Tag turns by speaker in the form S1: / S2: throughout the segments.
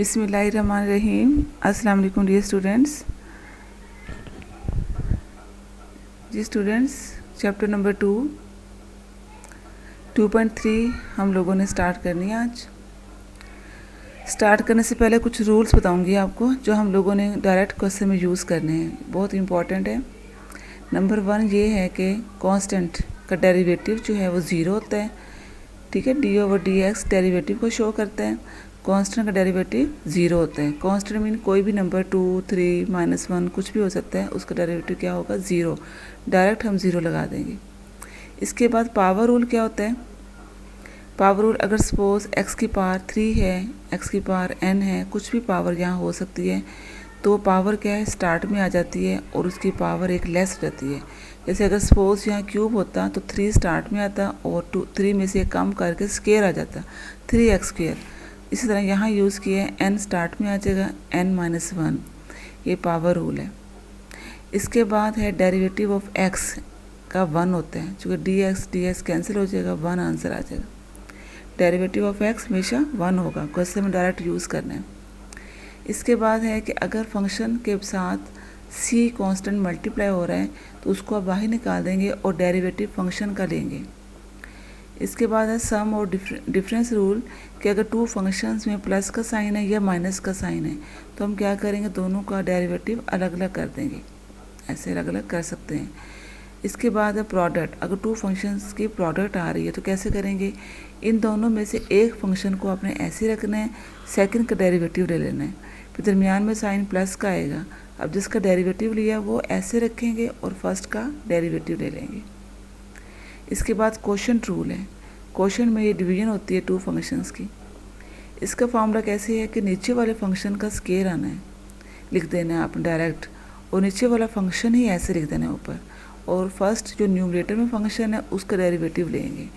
S1: बिस्मिल्लाहिर्रहमानिर्रहीम। अस्सलाम वालेकुम डियर स्टूडेंट्स। जी स्टूडेंट्स, चैप्टर नंबर 2.3 हम लोगों ने स्टार्ट करनी है। आज स्टार्ट करने से पहले कुछ रूल्स बताऊंगी आपको जो हम लोगों ने डायरेक्ट क्वेश्चन में यूज़ करने हैं, बहुत इंपॉर्टेंट है। नंबर 1 ये है कि कांस्टेंट का डेरिवेटिव जो है वो ज़ीरो होता है। ठीक है, D over D x derivative को शो करता है। कांस्टेंट का डेरिवेटिव ज़ीरो होता है। कांस्टेंट मीन कोई भी नंबर 2, 3, -1 कुछ भी हो सकता है, उसका डेरिवेटिव क्या होगा? ज़ीरो। डायरेक्ट हम ज़ीरो लगा देंगे। इसके बाद पावर रूल क्या होता है? पावर रूल, अगर सपोज x की पावर 3 है, x की पावर n है, कुछ भी पावर यहाँ हो सकती है, तो पावर क्या है? स्टार्ट में आ जाती है और उसकी पावर एक लेस हो जाती है। जैसे अगर सपोज यहाँ क्यूब होता तो 3 स्टार्ट में आता और 3 में से कम करके स्क्वायर आ जाता, 3x²। इसी तरह यहाँ यूज़ किया है, n स्टार्ट में आ जाएगा n-1। ये पावर रूल है। इसके बाद है डेरिवेटिव ऑफ x का 1 होता है, चूँकि dx कैंसिल हो जाएगा, 1 आंसर आ जाएगा। डेरिवेटिव ऑफ x हमेशा 1 होगा, क्वेश्चन में डायरेक्ट यूज़ करना है। इसके बाद है कि अगर फंक्शन के साथ c कांस्टेंट मल्टीप्लाई हो रहा है तो उसको आप बाहर निकाल देंगे और डेरिवेटिव फंक्शन का लेंगे। इसके बाद है सम और डिफरेंस रूल कि अगर 2 फंक्शंस में प्लस का साइन है या माइनस का साइन है तो हम क्या करेंगे? दोनों का डेरिवेटिव अलग अलग कर देंगे। ऐसे अलग अलग कर सकते हैं। इसके बाद है प्रोडक्ट, अगर 2 फंक्शंस की प्रोडक्ट आ रही है तो कैसे करेंगे? इन दोनों में से एक फंक्शन को आपने ऐसे रखना है, सेकंड का डेरिवेटिव ले लेना है, फिर दरमियान में साइन प्लस का आएगा। अब जिसका डेरिवेटिव लिया वो ऐसे रखेंगे और फर्स्ट का डेरिवेटिव ले लेंगे। इसके बाद क्वोशंट रूल है। क्वोशंट में ये डिवीजन होती है 2 फंक्शंस की। इसका फॉर्मूला कैसे है कि नीचे वाले फंक्शन का स्क्वायर आना है, लिख देना है आप डायरेक्ट, और नीचे वाला फंक्शन ही ऐसे लिख देना है ऊपर, और फर्स्ट जो न्यूमरेटर में फंक्शन है उसका डेरिवेटिव लेंगे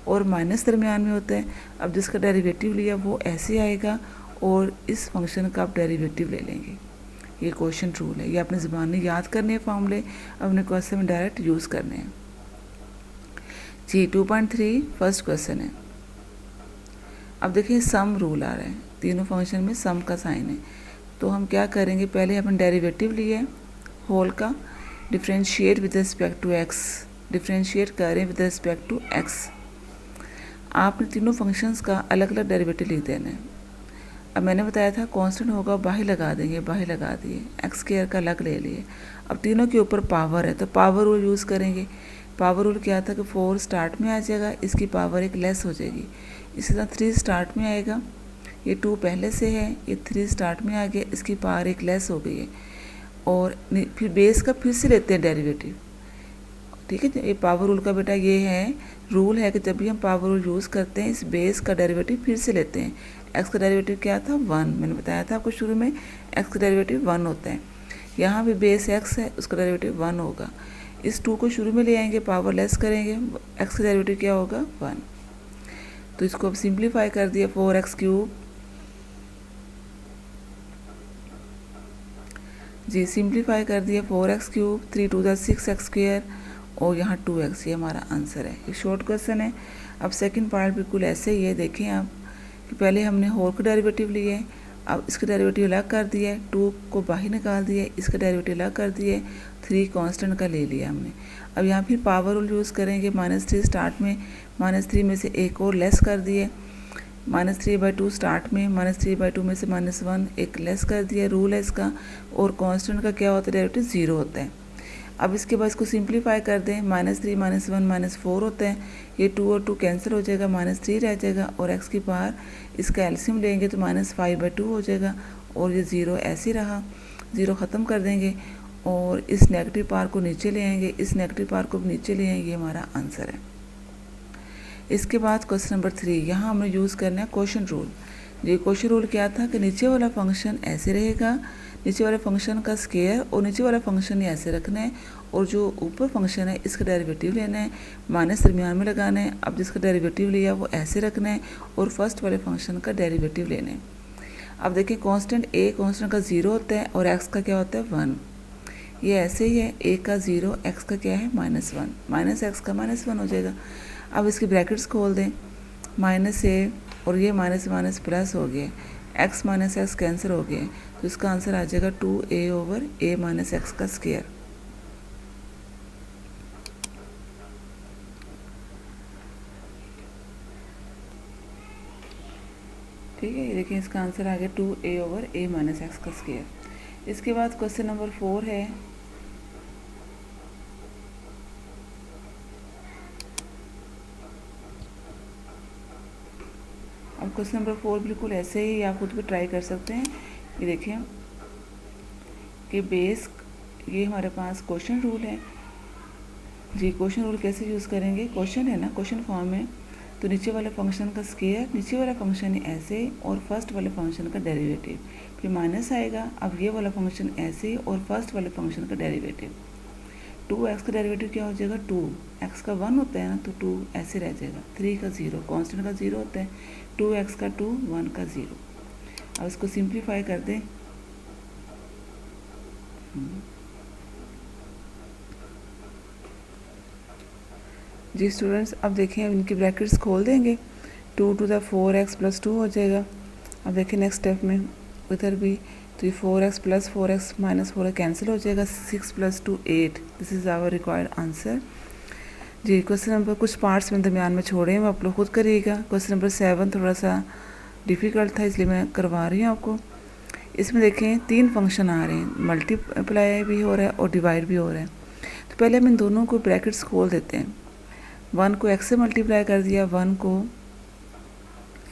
S1: और माइनस दरमियान में होता है। अब जिसका डेरिवेटिव लिया वो ऐसे आएगा और इस फंक्शन का आप डेरिवेटिव ले लेंगे। ये क्वोशंट रूल है। ये अपने ज़बान में याद करने हैं फॉर्मूले, अपने क्वेश्चन में डायरेक्ट यूज़ करने हैं। जी 2.3 फर्स्ट क्वेश्चन है। अब देखिए सम रूल आ रहा है, तीनों फंक्शन में सम का साइन है, तो हम क्या करेंगे? पहले अपन डेरिवेटिव लिए होल का, differentiate with respect to x, differentiate करें विद रिस्पेक्ट टू x। आपने तीनों फंक्शंस का अलग अलग डेरिवेटिव लिख देना है। अब मैंने बताया था कांस्टेंट होगा, बाहर लगा देंगे, बाहर लगा दिए, x² का अलग ले लिए। अब तीनों के ऊपर पावर है तो पावर रूल यूज़ करेंगे। पावर रूल क्या था कि 4 स्टार्ट में आ जाएगा, इसकी पावर एक लेस हो जाएगी। इसी तरह 3 स्टार्ट में आएगा, ये 2 पहले से है, ये 3 स्टार्ट में आ गया, इसकी पावर एक लेस हो गई है। और फिर बेस का फिर से लेते हैं डेरिवेटिव। ठीक है, ये पावर रूल का बेटा ये है, रूल है कि जब भी हम पावर रूल यूज़ करते हैं इस बेस का डेरिवेटिव फिर से लेते हैं। एक्स का डेरिवेटिव क्या था? 1। मैंने बताया था आपको शुरू में, एक्स का डेरिवेटिव 1 होता है। यहाँ भी बेस एक्स है, उसका डेरिवेटिव 1 होगा। इस 2 को शुरू में ले आएंगे, पावर लेस करेंगे, एक्स का डेरिवेटिव क्या होगा? 1। तो इसको अब सिंप्लीफाई कर दिया, 4x³ जी सिंप्लीफाई कर दिया, 4x³, 3 2 6x² और यहाँ 2x, ये हमारा आंसर है। ये शॉर्ट क्वेश्चन है। अब सेकंड पार्ट बिल्कुल ऐसे ही है। देखें आप कि पहले हमने होल का डेरिवेटिव लिए, अब इसका डेरिवेटिव अलग कर दिया, 2 को बाहर निकाल दिया, इसका डेरिवेटिव अलग कर दिए, 3 कांस्टेंट का ले लिया हमने। अब यहाँ फिर पावर रूल यूज़ करेंगे, -3 स्टार्ट में, -3 में से एक और लेस कर दिए, -3/2 स्टार्ट में, -3/2 में से -1 एक लेस कर दिया, रूल है इसका। और कांस्टेंट का क्या होता है? डेरिवेटिव 0 होता है। अब इसके बाद इसको सिंप्लीफाई कर दें, -3 -1 -4 होता है, ये 2 और 2 कैंसिल हो जाएगा, -3 रह जाएगा, और x की पावर इसका एलसीएम लेंगे तो -5/2 हो जाएगा, और ये 0 ऐसे ही रहा, 0 ख़त्म कर देंगे और इस नेगेटिव पावर को नीचे ले आएंगे, इस नेगेटिव पावर को नीचे ले आएंगे, ये हमारा आंसर है। इसके बाद क्वेश्चन नंबर 3, यहाँ हमने यूज़ करना है क्वोशंट रूल। ये क्वोशंट रूल क्या था कि नीचे वाला फंक्शन ऐसे रहेगा, नीचे वाले फंक्शन का स्क्वायर और नीचे वाला फंक्शन ही ऐसे रखना है, और जो ऊपर फंक्शन है इसका डेरिवेटिव लेना है, माइनस दरमियान में लगाना है। अब जिसका डेरिवेटिव लिया वो ऐसे रखना है और फर्स्ट वाले फंक्शन का डेरिवेटिव लेना है। अब देखिए कांस्टेंट a कांस्टेंट का 0 होता है और x का क्या होता है? 1। ये ऐसे ही है, a का 0, x का क्या है? -1, -x का -1 हो जाएगा। अब इसकी ब्रैकेट्स खोल दें, -a और ये माइनस माइनस प्लस हो गया, एक्स माइनस एक्स कैंसिल हो गया, तो इसका आंसर आ जाएगा 2a over a minus x का स्क्वायर। ठीक है, ये देखिए इसका आंसर आ गया 2a over a minus x का स्क्वायर। इसके बाद क्वेश्चन नंबर 4 है। अब क्वेश्चन नंबर 4 बिल्कुल ऐसे ही आप खुद भी ट्राई कर सकते हैं। ये देखिए कि बेस, ये हमारे पास क्वेश्चन रूल है जी। क्वेश्चन रूल कैसे यूज़ करेंगे, क्वेश्चन है ना, क्वेश्चन फॉर्म में, तो नीचे वाले फंक्शन का स्क्वायर, नीचे वाला फंक्शन ऐसे और फर्स्ट वाले फंक्शन का डेरिवेटिव, फिर माइनस आएगा। अब ये वाला फंक्शन ऐसे और फर्स्ट वाले फंक्शन का डेरिवेटिव, 2x का डेरिवेटिव क्या हो जाएगा, 2x का 1 होता है ना, तो 2 ऐसे रह जाएगा, 3 का 0, कांस्टेंट का 0 होता है, 2x का 2, 1 का 0। अब इसको सिंप्लीफाई कर दें। जी स्टूडेंट्स, अब देखें, इनकी ब्रैकेट्स खोल देंगे, 2 टू द 4x प्लस 2 हो जाएगा। अब देखें नेक्स्ट स्टेप में उधर भी, तो ये 4x plus 4x minus 4 cancel हो जाएगा, 6 plus 2 8। This is our required answer जी। क्वेश्चन नंबर कुछ पार्ट्स में दरमियान में छोड़े हैं, वो आप लोग खुद करिएगा। क्वेश्चन नंबर 7 थोड़ा सा डिफ़िकल्ट था, इसलिए मैं करवा रही हूँ आपको। इसमें देखें 3 फंक्शन आ रहे हैं, मल्टीप्लाई भी हो रहा है और डिवाइड भी हो रहा है। तो पहले हम इन दोनों को ब्रैकेट्स खोल देते हैं। 1 को x से मल्टीप्लाई कर दिया, 1 को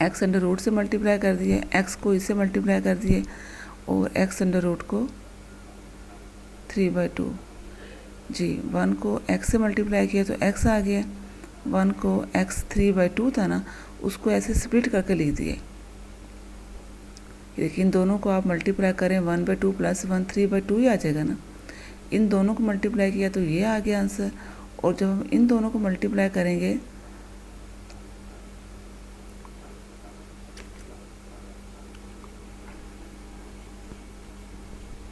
S1: x अंडर रूट से मल्टीप्लाई कर दिए, x को इससे मल्टीप्लाई कर दिए और x अंडर रूट को 3/2 जी। 1 को x से मल्टीप्लाई किया तो x आ गया, 1 को x 3/2 था ना, उसको ऐसे स्प्लिट करके लिख दिए। देखिए इन दोनों को आप मल्टीप्लाई करें, 1/2 प्लस 1 3/2 ही आ जाएगा ना। इन दोनों को मल्टीप्लाई किया तो ये आ गया आंसर। और जब हम इन दोनों को मल्टीप्लाई करेंगे,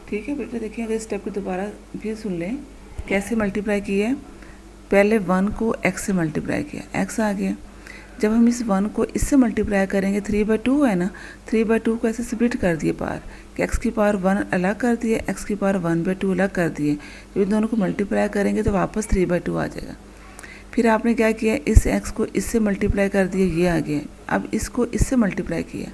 S1: ठीक है बेटा, देखिए अगर स्टेप को दोबारा फिर सुन लें कैसे मल्टीप्लाई किया है। पहले 1 को x से मल्टीप्लाई किया, x आ गया। जब हम इस 1 को इससे मल्टीप्लाई करेंगे, 3/2 है ना, 3/2 को ऐसे स्प्लिट कर दिए पार, कि x की पावर 1 अलग कर दिए, x की पावर 1/2 अलग कर दिए। जब इन दोनों को मल्टीप्लाई करेंगे तो वापस 3/2 आ जाएगा। फिर आपने क्या किया, इस x को इससे मल्टीप्लाई कर दिया, ये आ गया। अब इसको इससे मल्टीप्लाई किया,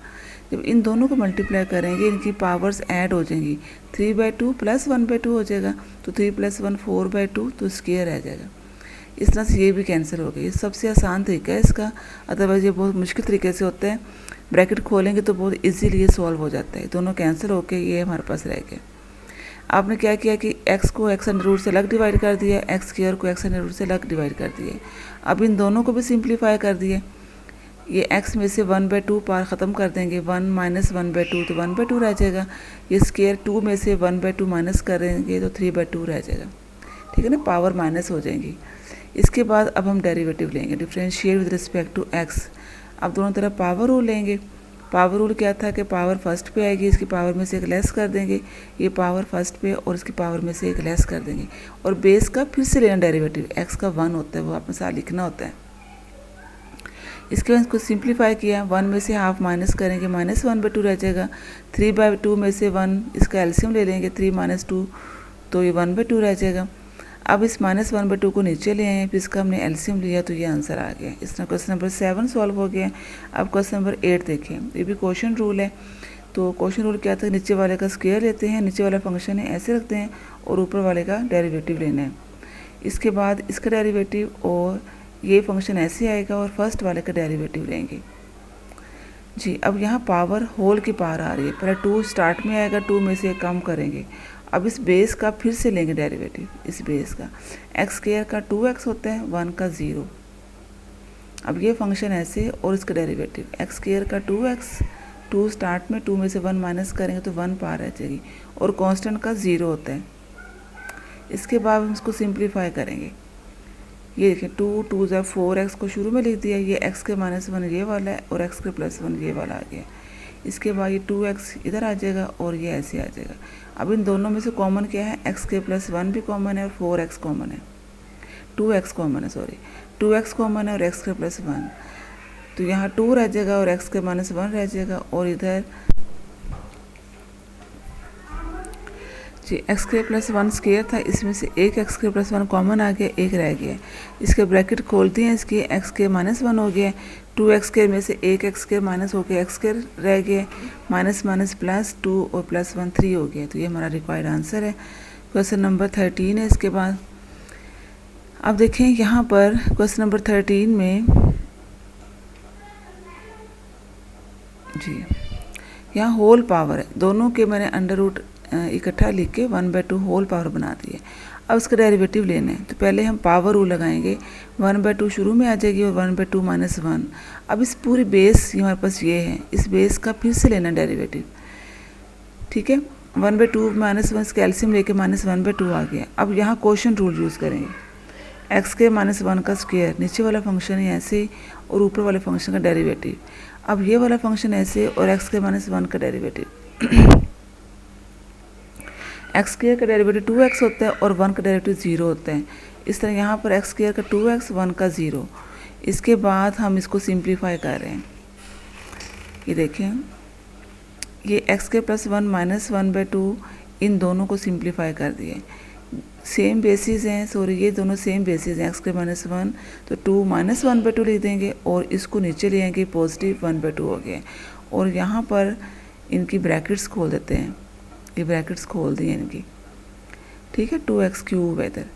S1: जब इन दोनों को मल्टीप्लाई करेंगे इनकी पावर्स ऐड हो जाएंगी, 3/2 प्लस 1/2 हो जाएगा, तो 3 + 1 4/2, तो स्क्वायर रह जाएगा। इस तरह से ये भी कैंसिल हो गया। ये सबसे आसान तरीका है इसका, अदरवाइज ये बहुत मुश्किल तरीके से होता है। ब्रैकेट खोलेंगे तो बहुत इजीली ये सॉल्व हो जाता है, दोनों कैंसिल होके ये हमारे पास रह गया। आपने क्या किया कि x को x अंडर रूट से अलग डिवाइड कर दिया, x स्क्वायर को x अंडर रूट से अलग डिवाइड कर दिया। अब इन दोनों को भी सिंप्लीफाई कर दिए। ये x में से 1/2 पार ख़त्म कर देंगे, 1 माइनस 1/2 तो 1/2 रह जाएगा। ये स्क्वायर 2 में से 1/2 माइनस करेंगे तो 3/2 रह जाएगा। ठीक है ना, पावर माइनस हो जाएंगी। इसके बाद अब हम डेरिवेटिव लेंगे, differentiate with respect to x। अब दोनों तरफ पावर रूल लेंगे। पावर रूल क्या था कि पावर फर्स्ट पे आएगी, इसकी पावर में से एक लेस कर देंगे, ये पावर फर्स्ट पे और इसकी पावर में से एक लेस कर देंगे। और बेस का फिर से लेना डेरिवेटिव, x का 1 होता है, वो आपने साथ लिखना होता है। इसके बाद इसको सिंप्लीफाई किया, 1 में से हाफ माइनस करेंगे, -1/2 रह जाएगा। 3/2 में से 1 इसका एलसीएम ले लेंगे, 3 - 2 तो ये 1/2 रह जाएगा। अब इस -1/2 को नीचे ले आए, फिर इसका हमने एलसीएम लिया तो ये आंसर आ गया। इस तरह क्वेश्चन नंबर 7 सॉल्व हो गया। अब क्वेश्चन नंबर 8 देखें, ये भी क्वेश्चन रूल है। तो क्वेश्चन रूल क्या था, नीचे वाले का स्क्वायर लेते हैं, नीचे वाला फंक्शन है ऐसे रखते हैं, और ऊपर वाले का डेरिवेटिव लेना है। इसके बाद इसका डेरिवेटिव और ये फंक्शन ऐसे आएगा और फर्स्ट वाले का डेरिवेटिव लेंगे जी। अब यहाँ पावर होल की पावर आ रही है, पहले 2 स्टार्ट में आएगा, 2 में से कम करेंगे। अब इस बेस का फिर से लेंगे डेरिवेटिव, इस बेस का x स्क्वायर का 2x होता है, 1 का 0। अब ये फंक्शन ऐसे और इसका डेरिवेटिव x स्क्वायर का 2x, 2 स्टार्ट में, 2 में से 1 माइनस करेंगे तो 1 पार रह जाएगी, और कांस्टेंट का 0 होता है। इसके बाद हम इसको सिंप्लीफाई करेंगे। ये देखिए 2 × 2 = 4x को शुरू में लिख दिया, ये x के -1 ये वाला है और x के +1 ये वाला आ गया। इसके बाद ये 2x इधर आ जाएगा और ये ऐसे आ जाएगा। अब इन दोनों में से कॉमन क्या है, x के +1 भी कॉमन है और 4x कॉमन है, 2x कॉमन है, सॉरी 2x कॉमन है और x के +1। तो यहाँ 2 रह जाएगा और x के -1 रह जाएगा, और इधर जी x² + 1 स्क्वायर था, इसमें से एक x² + 1 कॉमन आ गया, एक रह गया। इसके ब्रैकेट खोलते हैं, इसकी x² - 1 हो गया, 2x² में से एक x² माइनस हो गया, x² रह गया, माइनस माइनस प्लस 2 और +1 3 हो गया। तो ये हमारा रिक्वायर्ड आंसर है। क्वेश्चन नंबर 13 है इसके बाद। अब देखें यहाँ पर क्वेश्चन नंबर 13 में जी यहाँ होल पावर है, दोनों के मैंने अंडर रूट इकट्ठा लिख के 1/2 होल पावर बना दिए। अब इसका डेरिवेटिव लेना है, तो पहले हम पावर रूल लगाएंगे, 1/2 शुरू में आ जाएगी और 1/2 - 1। अब इस पूरी बेस हमारे पास ये है, इस बेस का फिर से लेना डेरिवेटिव, ठीक है। 1/2 - 1 इसका एलसीएम लेके -1/2 आ गया। अब यहाँ क्वोशंट रूल यूज़ करेंगे, x² - 1 का स्क्वायर, नीचे वाला फंक्शन है ऐसे और ऊपर वाले फंक्शन का डेरिवेटिव। अब ये वाला फंक्शन ऐसे और x² - 1 का डेरिवेटिव x² का डेरिवेटिव 2x होता है और 1 का डेरिवेटिव 0 होता है। इस तरह यहाँ पर x² का 2x, 1 का 0। इसके बाद हम इसको सिंप्लीफाई कर रहे हैं, ये देखें, ये x² + 1 -1/2 इन दोनों को सिंप्लीफाई कर दिए। सेम बेसिस हैं, सॉरी ये दोनों सेम बेसिस हैं, x² - 1 तो 2 -1/2 लिख देंगे और इसको नीचे ले आएंगे, पॉजिटिव 1/2 हो गया। और यहाँ पर इनकी ब्रैकेट्स खोल देते हैं, ये ब्रैकेट्स खोल दिए इनकी, ठीक है। 2x³ है इधर,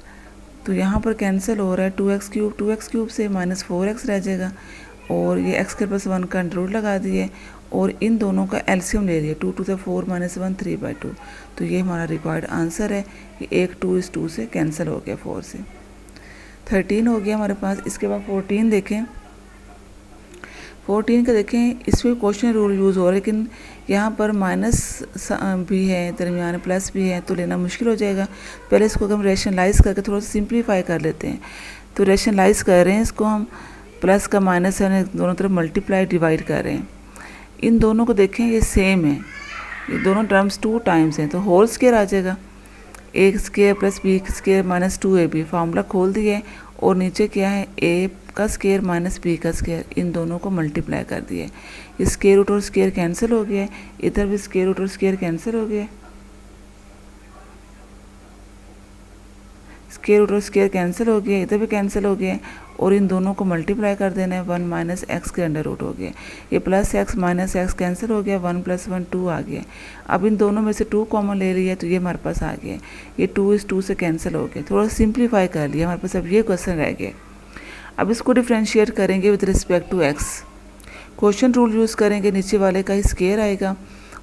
S1: तो यहाँ पर कैंसिल हो रहा है, 2x³ से -4x रह जाएगा, और ये x² + 1 का अंडर रूट लगा दिए और इन दोनों का एलसीएम ले लिया, 2 × 2 = 4 - 1 3/2। तो ये हमारा रिक्वायर्ड आंसर है। ये एक 2 इस 2 से कैंसिल हो गया, 4 से 13 हो गया हमारे पास। इसके बाद 14 देखें, 14 का देखें, इसमें क्वेश्चन रूल यूज़ हो रहा है, लेकिन यहाँ पर माइनस भी है, दरमियान प्लस भी है, तो लेना मुश्किल हो जाएगा। पहले इसको हम रेशनलाइज करके थोड़ा सा सिंप्लीफाई कर लेते हैं। तो रेशनलाइज कर रहे हैं इसको हम, प्लस का माइनस है, दोनों तरफ मल्टीप्लाई डिवाइड कर रहे हैं। इन दोनों को देखें, ये सेम है, ये दोनों टर्म्स 2 टाइम्स हैं, तो होल स्क्वायर आ जाएगा, a² + b² - 2ab। फार्मूला खोल दिए और नीचे क्या है, a का स्क्वायर -b का स्क्वायर, इन दोनों को मल्टीप्लाई कर दिए। स्क्वायर रूट और स्क्वायर कैंसिल हो गया, इधर भी स्क्वायर रूट और स्क्वायर कैंसिल हो गया, स्क्वायर रूट और स्क्वायर कैंसिल हो गया, इधर भी कैंसिल हो गया, और इन दोनों को मल्टीप्लाई कर देना है, 1 - x के अंडर रूट हो गया, ये +x -x कैंसिल हो गया, 1 + 1 2 आ गया। अब इन दोनों में से 2 कॉमन ले लिया, तो ये हमारे पास आ गया, ये 2 इस 2 से कैंसिल हो गया। थोड़ा सिंप्लीफाई कर लिया, हमारे पास अब ये क्वेश्चन रह गया। अब इसको डिफ्रेंशिएट करेंगे with respect to x। Quotient rule use करेंगे, नीचे वाले का ही स्क्वायर आएगा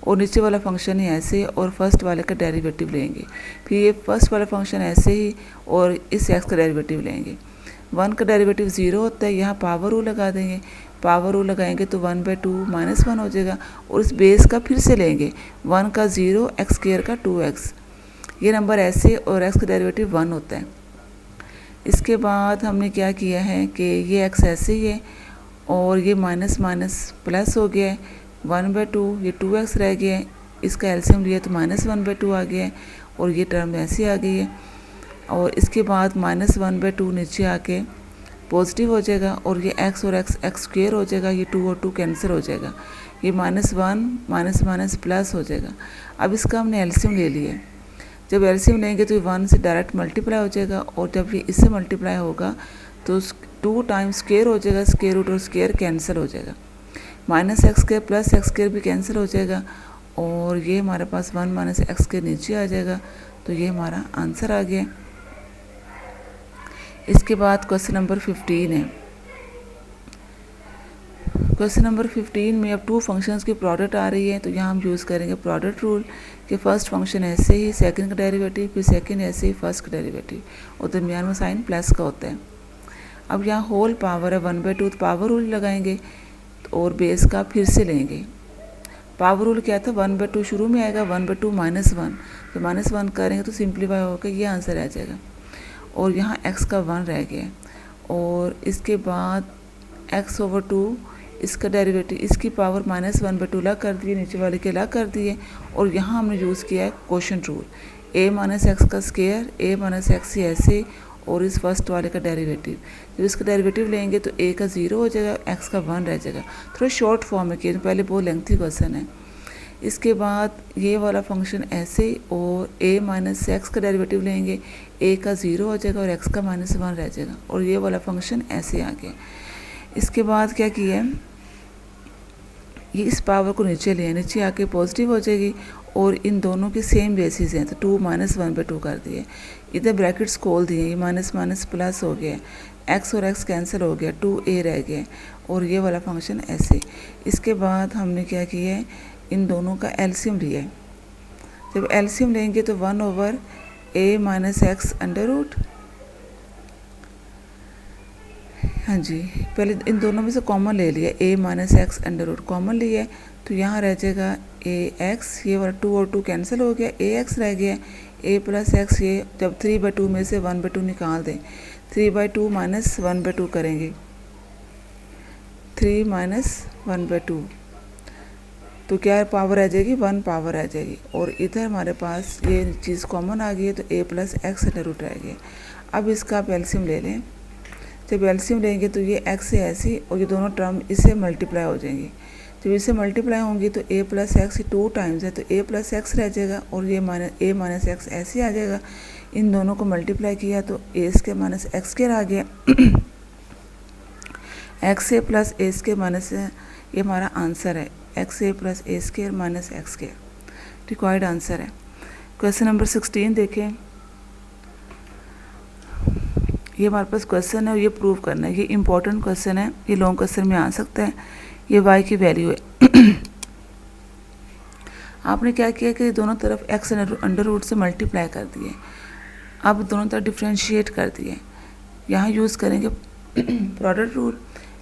S1: और नीचे वाला फंक्शन ही ऐसे, और फर्स्ट वाले का डेरिवेटिव लेंगे, फिर ये फर्स्ट वाला फंक्शन ऐसे ही और इस x का डेरिवेटिव लेंगे। 1 का डेरिवेटिव 0 होता है, यहाँ पावर रूल लगा देंगे, पावर रूल लगाएंगे तो 1/2 - 1 हो जाएगा, और इस बेस का फिर से लेंगे, 1 का 0, x² का 2x, ये नंबर ऐसे और x का डेरिवेटिव 1 होता है। इसके बाद हमने क्या किया है कि ये x ऐसे ही है और ये माइनस माइनस प्लस हो गया है, 1/2, ये 2x रह गया है, इसका एलसीएम लिया तो -1/2 आ गया है, और ये टर्म ऐसी आ गई है। और इसके बाद -1/2 नीचे आके पॉजिटिव हो जाएगा, और ये x और x² हो जाएगा, ये 2 और 2 कैंसिल हो जाएगा, ये -1 माइनस माइनस प्लस हो जाएगा। अब इसका हमने एलसीएम ले लिया है, जब एलसीएम लेंगे तो ये 1 से डायरेक्ट मल्टीप्लाई हो जाएगा, और जब ये इससे मल्टीप्लाई होगा तो 2 टाइम्स स्क्वायर हो जाएगा, स्क्वायर रूट और स्क्वायर कैंसिल हो जाएगा, -x² + x² भी कैंसिल हो जाएगा, और ये हमारे पास 1 - x के नीचे आ जाएगा। तो ये हमारा आंसर आ गया। इसके बाद क्वेश्चन नंबर 15 है। क्वेश्चन नंबर 15 में अब 2 फंक्शंस की प्रोडक्ट आ रही है, तो यहाँ हम यूज़ करेंगे प्रोडक्ट रूल कि फर्स्ट फंक्शन ऐसे ही, सेकंड का डेरिवेटिव, फिर सेकंड ऐसे ही, फर्स्ट का डेरिवेटिव, और दरमियान में साइन प्लस का होता है। अब यहाँ होल पावर है 1/2, तो पावर रूल लगाएंगे और बेस का फिर से लेंगे। पावर रूल क्या था, 1/2 शुरू में आएगा, 1/2 - 1, तो -1 करेंगे तो सिंप्लीफाई होकर ये आंसर आ जाएगा, और यहाँ x का 1 रह गया, और इसके बाद x/2 इसका डेरिवेटिव, इसकी पावर -1/2 ला कर दिए, नीचे वाले के ला कर दिए, और यहाँ हमने यूज़ किया है क्वोशंट रूल, a - x का स्क्वायर, a - x ही ऐसे और इस फर्स्ट वाले का डेरिवेटिव। जब इसका डेरिवेटिव लेंगे तो a का 0 हो जाएगा, x का 1 रह जाएगा। थोड़ा शॉर्ट फॉर्म में किया, पहले बहुत लेंथी क्वेश्चन है। इसके बाद ये वाला फंक्शन ऐसे, और a माइनस एक्स का डेरिवेटिव लेंगे, a का 0 हो जाएगा और x का -1 रह जाएगा, और ये वाला फंक्शन ऐसे आ गया। इसके बाद क्या किया, ये इस पावर को नीचे लिया, नीचे आके पॉजिटिव हो जाएगी, और इन दोनों की सेम बेसिस हैं तो 2 माइनस 1/2 कर दिए। इधर ब्रैकेट्स खोल दिए, ये माइनस माइनस प्लस हो गया, x और x कैंसिल हो गया, 2a रह गया, और ये वाला फंक्शन ऐसे। इसके बाद हमने क्या किया है, इन दोनों का एलसीएम लिया है। जब एलसीएम लेंगे तो 1/a minus X under root, हाँ जी, पहले इन दोनों में से कॉमन ले लिया, a minus X under root common लिया है, तो यहाँ रह जाएगा ax, ये वाला 2 और 2 कैंसिल हो गया, ax रह गया, a प्लस एक्स, ये जब 3/2 में से 1/2 निकाल दें, 3/2 माइनस 1/2 करेंगे, 3 माइनस 1/2, तो क्या पावर आ जाएगी, 1 पावर आ जाएगी, और इधर हमारे पास ये चीज़ कॉमन आ गई है, तो a plus X under root रह गया। अब इसका आप एलसीएम ले लें। जब एलसीएम लेंगे तो ये x से ऐसी, और ये दोनों टर्म इससे मल्टीप्लाई हो जाएंगी। जब इससे मल्टीप्लाई होंगी तो a प्लस एक्स 2 टाइम्स है, तो a प्लस एक्स रह जाएगा, और ये a माइनस एक्स ऐसे आ जाएगा। इन दोनों को मल्टीप्लाई किया तो a square minus x square आ गया, x a plus a square minus, ये हमारा आंसर है, x a plus a square minus x square required answer है। क्वेश्चन नंबर 16 देखें, ये हमारे पास क्वेश्चन है और ये प्रूव करना है। ये इंपॉर्टेंट क्वेश्चन है, ये लॉन्ग क्वेश्चन में आ सकता है। ये y की वैल्यू है। आपने क्या किया कि दोनों तरफ x अंडर रूट से मल्टीप्लाई कर दिए, अब दोनों तरफ डिफ्रेंशिएट कर दिए। यहाँ यूज़ करेंगे product rule,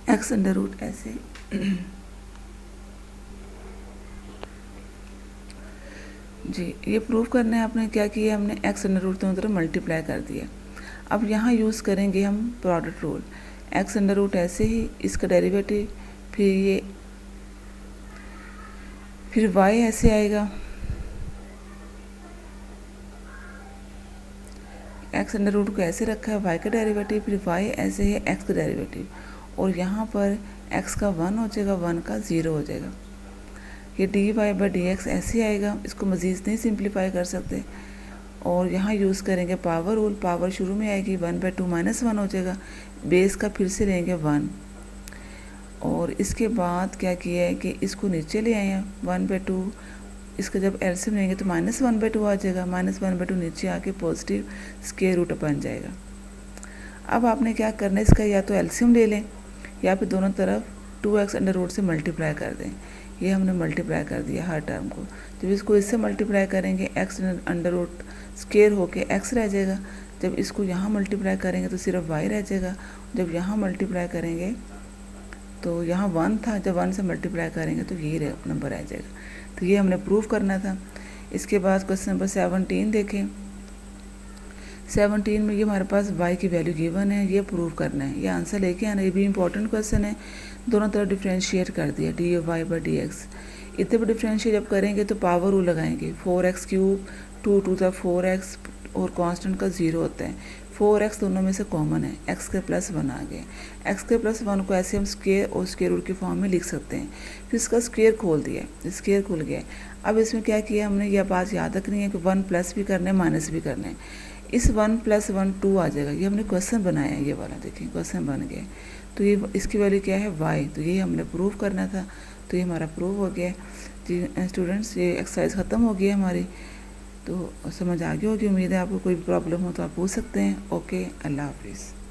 S1: x under root ऐसे जी, ये प्रूव करना है। आपने क्या किया, हमने x अंडर रूट दोनों तरफ मल्टीप्लाई कर दिया। अब यहाँ यूज़ करेंगे हम product rule, x under root ऐसे ही, इसका डेरिवेटिव, फिर y ऐसे आएगा, x अंडर रूट को ऐसे रखा है, y का डेरिवेटिव, फिर y ऐसे है, x का डेरिवेटिव, और यहाँ पर x का 1 हो जाएगा, 1 का 0 हो जाएगा। ये dy/dx ऐसे आएगा, इसको मज़ीद नहीं सिंप्लीफाई कर सकते। और यहाँ यूज़ करेंगे पावर रूल, पावर शुरू में आएगी, 1/2 माइनस 1 हो जाएगा, बेस का फिर से लेंगे 1, और इसके बाद क्या किया है कि इसको नीचे ले आए हैं, 1/2, इसका जब एलसीएम लेंगे तो माइनस 1/2 आ जाएगा, माइनस 1/2 नीचे आके पॉजिटिव स्क्वायर रूट बन जाएगा। अब आपने क्या करना है, इसका या तो एलसीएम ले लें या फिर दोनों तरफ 2x अंडर रूट से मल्टीप्लाई कर दें। ये हमने मल्टीप्लाई कर दिया हर टर्म को। जब इसको इससे मल्टीप्लाई करेंगे, x अंडर रूट स्क्वायर होके x रह जाएगा। जब इसको यहाँ मल्टीप्लाई करेंगे तो सिर्फ y रह जाएगा। जब यहाँ मल्टीप्लाई करेंगे तो यहाँ 1 था, जब 1 से मल्टीप्लाई करेंगे तो ये नंबर आ जाएगा। तो ये हमने प्रूव करना था। इसके बाद क्वेश्चन नंबर 17 देखें। 17 में ये हमारे पास y की वैल्यू गिवन है, ये प्रूव करना है, ये आंसर लेके आना। ये भी इंपॉर्टेंट क्वेश्चन है। दोनों तरफ डिफ्रेंशिएट कर दिया, dy/dx। इतने पर डिफ्रेंशिएट जब करेंगे तो पावर रूल लगाएंगे, 4x3, 2 था 4x, और कांस्टेंट का 0 होता है। 4x दोनों में से कॉमन है, x के प्लस 1 आ गए। x के प्लस 1 को ऐसे हम स्क्वायर और स्क्वायर रूट के फॉर्म में लिख सकते हैं। फिर इसका स्क्वायर खोल दिया, स्क्वायर खुल गया। अब इसमें क्या किया हमने, यह बात याद रखनी है कि 1 प्लस भी करना है, माइनस भी करना है। इस 1 + 1 2 आ जाएगा। ये हमने क्वेश्चन बनाया है, ये वाला देखिए क्वेश्चन बन गया। तो ये इसकी वैल्यू क्या है, y। तो ये हमने प्रूव करना था, तो ये हमारा प्रूव हो गया जी। स्टूडेंट्स, ये एक्सरसाइज ख़त्म हो गई है हमारी, तो समझ आ गई होगी। उम्मीद है आपको कोई प्रॉब्लम हो तो आप पूछ सकते हैं। ओके, अल्लाह हाफिज़।